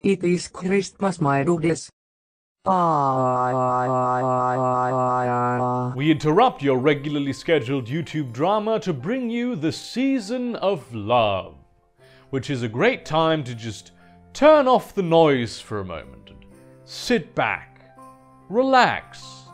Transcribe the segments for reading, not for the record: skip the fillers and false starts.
It is Christmas, my dudes. We interrupt your regularly scheduled YouTube drama to bring you the Season of Love, which is a great time to just turn off the noise for a moment and sit back, relax,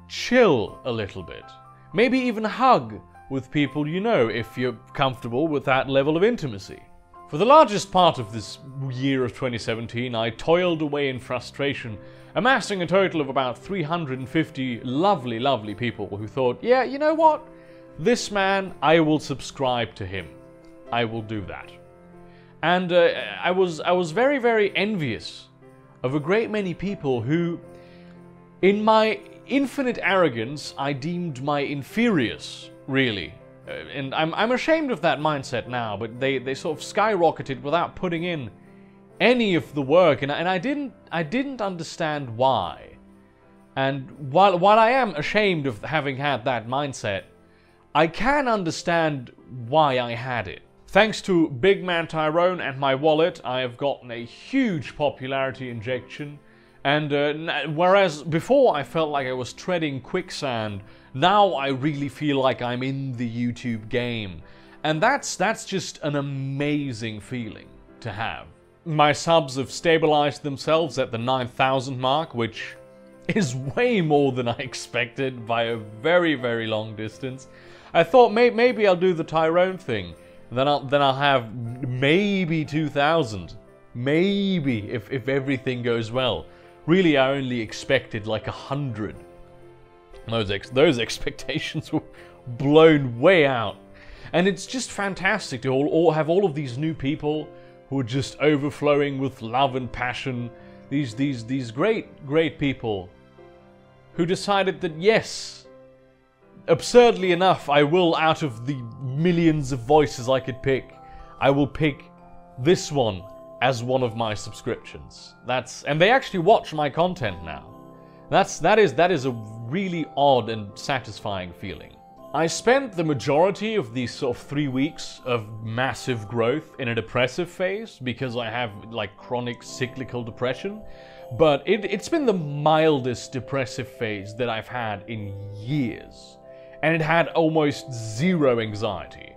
chill a little bit, maybe even hug with people you know if you're comfortable with that level of intimacy. For the largest part of this year of 2017, I toiled away in frustration, amassing a total of about 350 lovely, lovely people who thought, yeah, you know what? This man, I will subscribe to him. I will do that. And I was very, very envious of a great many people who, in my infinite arrogance, I deemed my inferiors, really. And I'm ashamed of that mindset now, but they sort of skyrocketed without putting in any of the work, and I didn't understand why. And while I am ashamed of having had that mindset, I can understand why I had it. Thanks to Big Man Tyrone and my wallet, I have gotten a huge popularity injection. And whereas before I felt like I was treading quicksand, now I really feel like I'm in the YouTube game. And that's just an amazing feeling to have. My subs have stabilized themselves at the 9,000 mark, which is way more than I expected by a very, very long distance. I thought maybe I'll do the Tyrone thing. Then I'll have maybe 2,000. Maybe, if everything goes well. Really, I only expected like 100. Those expectations were blown way out. And it's just fantastic to all have all of these new people who are just overflowing with love and passion. These great people who decided that yes, absurdly enough, I will, out of the millions of voices I could pick, I will pick this one as one of my subscriptions. And they actually watch my content now. That is a really odd and satisfying feeling. I spent the majority of these sort of 3 weeks of massive growth in a depressive phase because I have like chronic cyclical depression, but it's been the mildest depressive phase that I've had in years, and it had almost zero anxiety.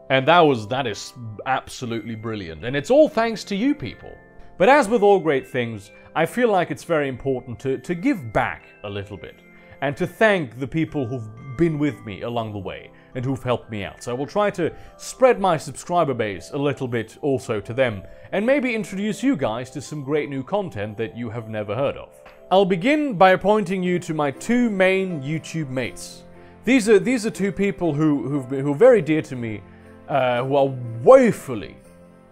And that is absolutely brilliant. And it's all thanks to you people. But as with all great things, I feel like it's very important to give back a little bit. And to thank the people who've been with me along the way and who've helped me out. So I will try to spread my subscriber base a little bit also to them. And maybe introduce you guys to some great new content that you have never heard of. I'll begin by pointing you to my two main YouTube mates. These are two people who are very dear to me. Who are woefully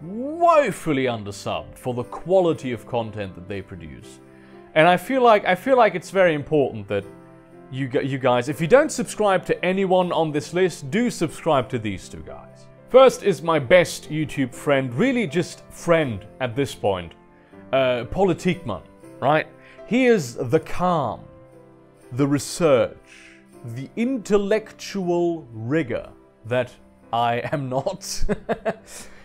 undersubbed for the quality of content that they produce. And I feel like it's very important that you guys, if you don't subscribe to anyone on this list, do subscribe to these two guys. First is my best YouTube friend, really just friend at this point, Politiekman, right? He is the calm, the research, the intellectual rigor that I am not.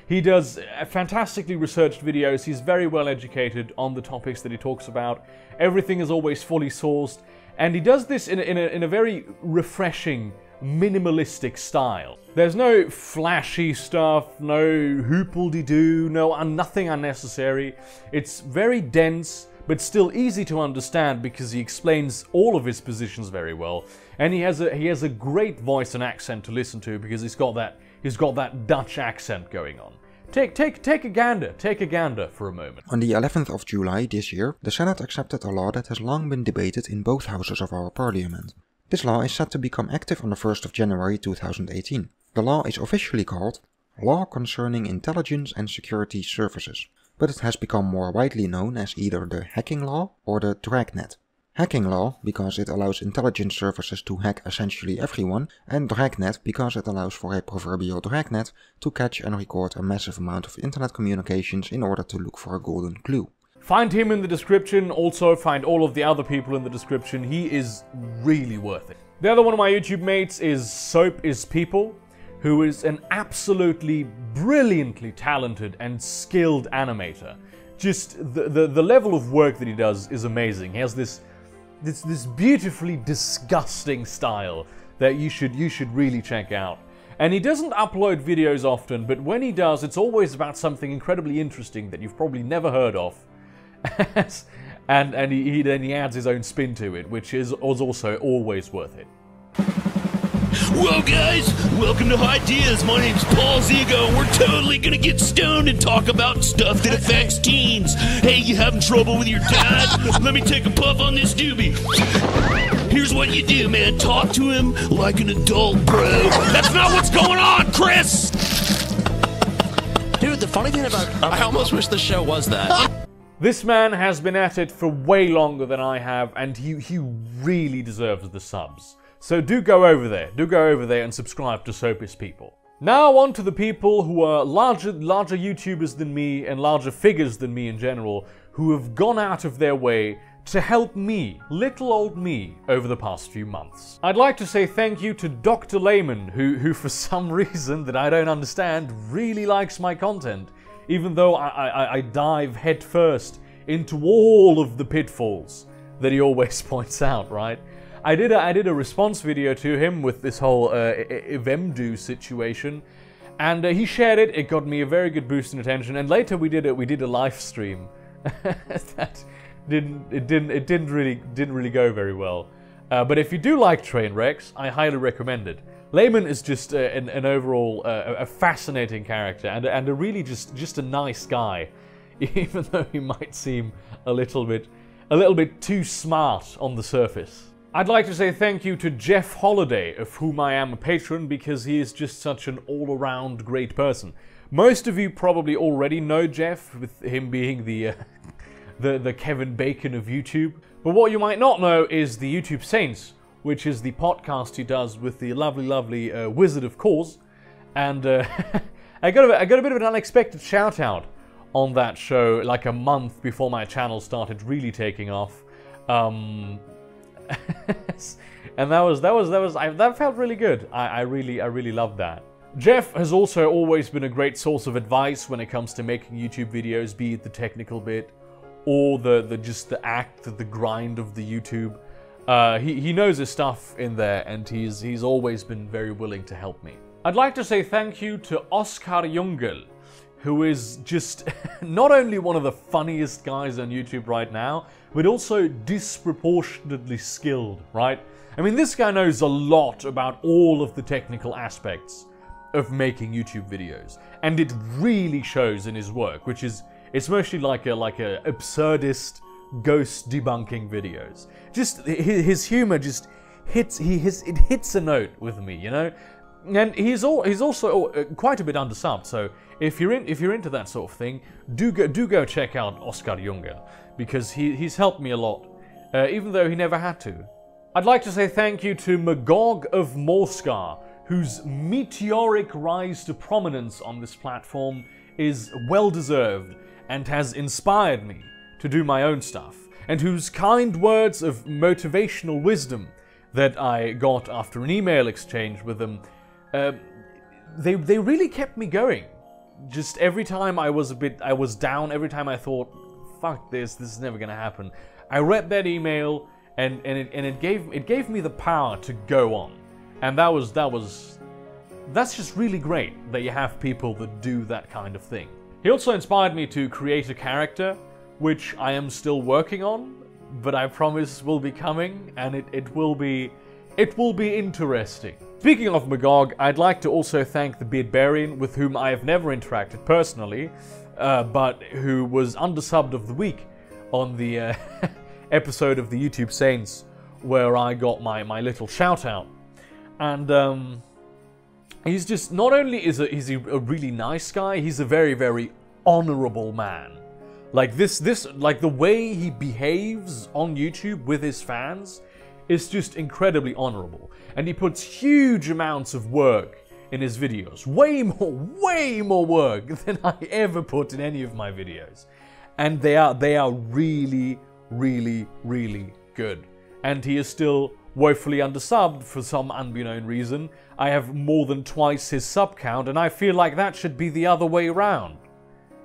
He does fantastically researched videos. He's very well educated on the topics that he talks about. Everything is always fully sourced. And he does this in a very refreshing, minimalistic style. There's no flashy stuff, no hoople-de-doo, nothing unnecessary. It's very dense, but still easy to understand because he explains all of his positions very well. And he has a great voice and accent to listen to because he's got that Dutch accent going on. Take a gander for a moment. On the 11th of July this year, the Senate accepted a law that has long been debated in both houses of our parliament. This law is set to become active on the 1st of January 2018. The law is officially called Law Concerning Intelligence and Security Services, but it has become more widely known as either the Hacking Law or the Dragnet. Hacking Law because it allows intelligence services to hack essentially everyone, and Dragnet because it allows for a proverbial dragnet to catch and record a massive amount of internet communications in order to look for a golden clue. Find him in the description, also find all of the other people in the description. He is really worth it. The other one of my YouTube mates is Soap is People, who is an absolutely brilliantly talented and skilled animator. just the level of work that he does is amazing. He has this beautifully disgusting style that you should really check out. And he doesn't upload videos often, but when he does, it's always about something incredibly interesting that you've probably never heard of. and he adds his own spin to it, which is also always worth it. Well guys, welcome to Ideas. My name's Paul Zigo, and we're totally gonna get stoned and talk about stuff that affects teens. Hey, you having trouble with your dad? Let me take a puff on this doobie. Here's what you do, man. Talk to him like an adult, bro. That's not what's going on, Chris! Dude, the funny thing about... I almost wish the show was that. This man has been at it for way longer than I have, and he really deserves the subs. So do go over there and subscribe to Soapis People. Now on to the people who are larger YouTubers than me and larger figures than me in general, who have gone out of their way to help me, little old me, over the past few months. I'd like to say thank you to Dr. Layman, who for some reason that I don't understand, really likes my content, even though I dive headfirst into all of the pitfalls that he always points out, right? I did a response video to him with this whole Evemdu situation, and he shared it. It got me a very good boost in attention, and later we did a live stream that didn't really go very well. But if you do like train wrecks, I highly recommend it. Layman is just an overall a fascinating character and a really just a nice guy, even though he might seem a little bit too smart on the surface. I'd like to say thank you to Jeff Holliday, of whom I am a patron, because he is just such an all-around great person. Most of you probably already know Jeff, with him being the Kevin Bacon of YouTube. But what you might not know is the YouTube Saints, which is the podcast he does with the lovely Wizard of Course. And I got a bit of an unexpected shout out on that show, like a month before my channel started really taking off. And that felt really good. I really loved that. Jeff has also always been a great source of advice when it comes to making YouTube videos, be it the technical bit or the grind of the YouTube. He knows his stuff in there, and he's always been very willing to help me. I'd like to say thank you to Oskar Jungell, who is just not only one of the funniest guys on YouTube right now, but also disproportionately skilled, right? I mean, this guy knows a lot about all of the technical aspects of making YouTube videos, and it really shows in his work, which is, it's mostly like a absurdist ghost debunking videos. Just his humor just hits a note with me, you know? And he's also quite a bit undersubbed, so if you're into that sort of thing, do go check out Oskar Jungell, because he's helped me a lot, even though he never had to. I'd like to say thank you to Magog of Morskar, whose meteoric rise to prominence on this platform is well deserved and has inspired me to do my own stuff, and whose kind words of motivational wisdom that I got after an email exchange with them, they really kept me going. Just every time I was down, every time I thought, fuck this is never gonna happen, I read that email and it gave me the power to go on. And that's just really great that you have people that do that kind of thing. He also inspired me to create a character, which I am still working on, but I promise will be coming, and it will be interesting. Speaking of Magog, I'd like to also thank the Beardbarian, with whom I have never interacted personally, but who was undersubbed of the week on the episode of the YouTube Saints, where I got my little shout out. And he's just, not only is he a really nice guy, he's a very, very honorable man. Like like the way he behaves on YouTube with his fans is just incredibly honorable. And he puts huge amounts of work in his videos. Way more work than I ever put in any of my videos. And they are really, really, really good. And he is still woefully undersubbed for some unbeknown reason. I have more than twice his sub count, and I feel like that should be the other way around.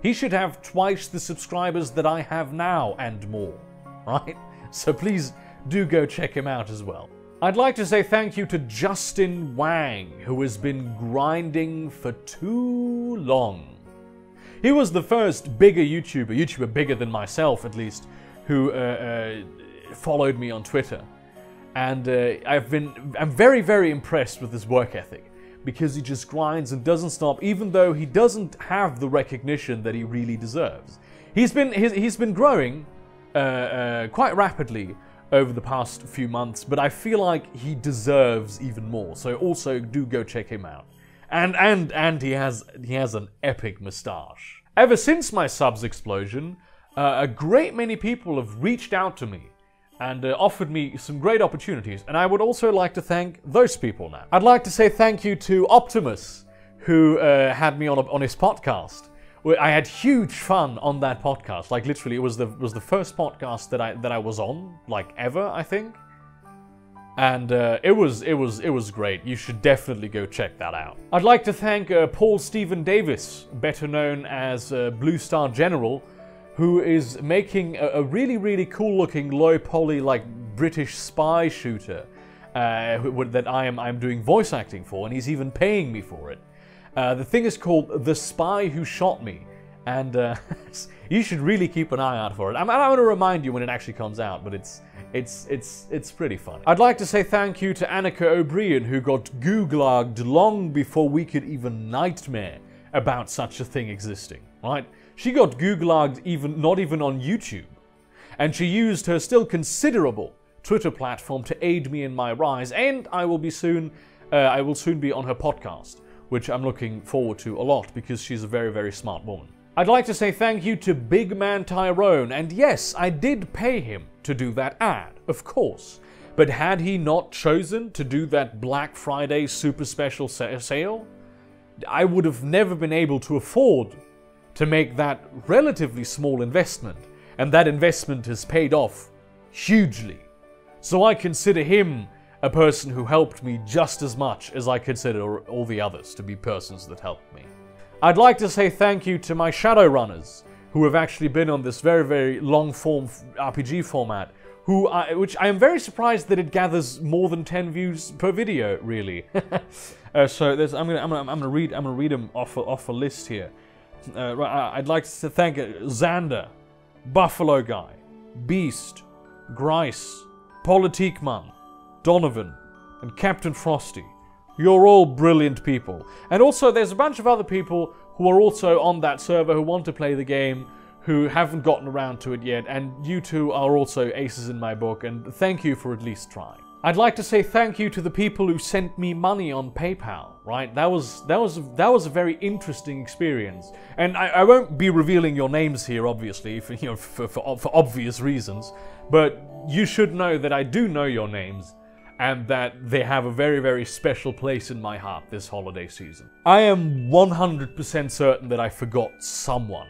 He should have twice the subscribers that I have now and more, right? So please do go check him out as well. I'd like to say thank you to Justin Wang, who has been grinding for too long. He was the first bigger YouTuber bigger than myself at least, who followed me on Twitter. And I'm very, very impressed with his work ethic, because he just grinds and doesn't stop, even though he doesn't have the recognition that he really deserves. He's been growing quite rapidly over the past few months, but I feel like he deserves even more. So also do go check him out. And he has an epic moustache. Ever since my subs explosion, a great many people have reached out to me and offered me some great opportunities, and I would also like to thank those people now. I'd like to say thank you to Optimus, who had me on his podcast. I had huge fun on that podcast. Like literally, it was the first podcast that I was on, like ever, I think. And it was great. You should definitely go check that out. I'd like to thank Paul Stephen Davis, better known as BlueStarGeneral, who is making a really, really cool looking low poly like British spy shooter that I'm doing voice acting for, and he's even paying me for it. The thing is called The Spy Who Shot Me, and you should really keep an eye out for it. I'm going to remind you when it actually comes out, but it's pretty fun. I'd like to say thank you to Annika O'Brien, who got googlagged long before we could even nightmare about such a thing existing, right? She got googlagged not even on YouTube, and she used her still considerable Twitter platform to aid me in my rise, and I will soon be on her podcast, which I'm looking forward to a lot because she's a very, very smart woman. I'd like to say thank you to Big Man Tyrone, and yes, I did pay him to do that ad, of course. But had he not chosen to do that Black Friday super special sale, I would have never been able to afford to make that relatively small investment, and that investment has paid off hugely. So I consider him a person who helped me just as much as I consider all the others to be persons that helped me. I'd like to say thank you to my Shadowrunners, who have actually been on this very, very long-form RPG format, which I am very surprised that it gathers more than 10 views per video, really. So I'm gonna read them off a list here. I'd like to thank Xander, Buffalo Guy, Beast, Grice, Politiekman, Donovan, and Captain Frosty. You're all brilliant people. And also there's a bunch of other people who are also on that server who want to play the game, who haven't gotten around to it yet, and you two are also aces in my book, and thank you for at least trying. I'd like to say thank you to the people who sent me money on PayPal, right? That was a very interesting experience. And I won't be revealing your names here, obviously, for obvious reasons, but you should know that I do know your names, and that they have a very, very special place in my heart this holiday season. I am 100% certain that I forgot someone.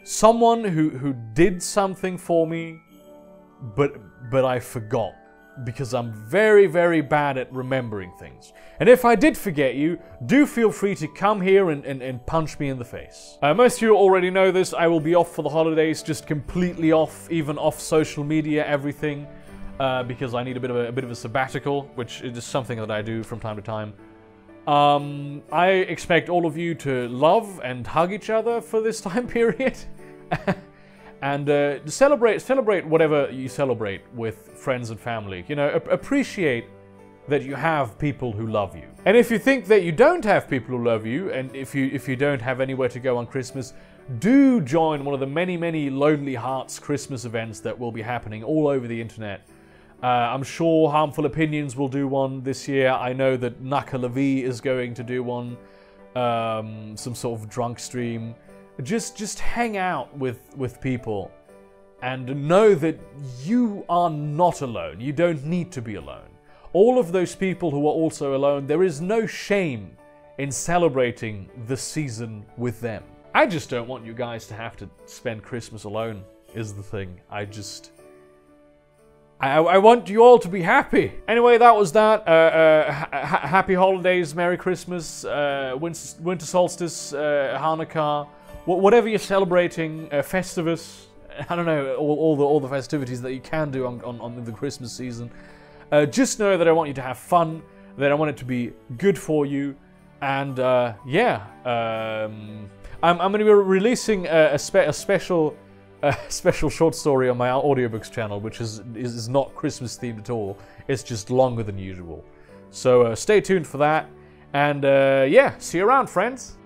Someone who did something for me, but I forgot. Because I'm very, very bad at remembering things. And if I did forget you, do feel free to come here and punch me in the face. Most of you already know this, I will be off for the holidays, just completely off, even off social media, everything. Because I need a bit of a sabbatical, which is just something that I do from time to time. I expect all of you to love and hug each other for this time period. And celebrate whatever you celebrate with friends and family. You know, appreciate that you have people who love you. And if you think that you don't have people who love you, and if you don't have anywhere to go on Christmas, do join one of the many, many Lonely Hearts Christmas events that will be happening all over the internet. I'm sure Harmful Opinions will do one this year. I know that Naka Levi is going to do one, some sort of drunk stream. Just hang out with people and know that you are not alone. You don't need to be alone. All of those people who are also alone, there is no shame in celebrating the season with them. I just don't want you guys to have to spend Christmas alone, is the thing. I want you all to be happy. Anyway, that was that. Happy holidays, Merry Christmas, Winter Solstice, Hanukkah, whatever you're celebrating, Festivus, I don't know, all the festivities that you can do on the Christmas season. Just know that I want you to have fun, that I want it to be good for you, and yeah, I'm going to be releasing a special short story on my audiobooks channel, which is not Christmas themed at all. It's just longer than usual. So stay tuned for that, and yeah, see you around, friends.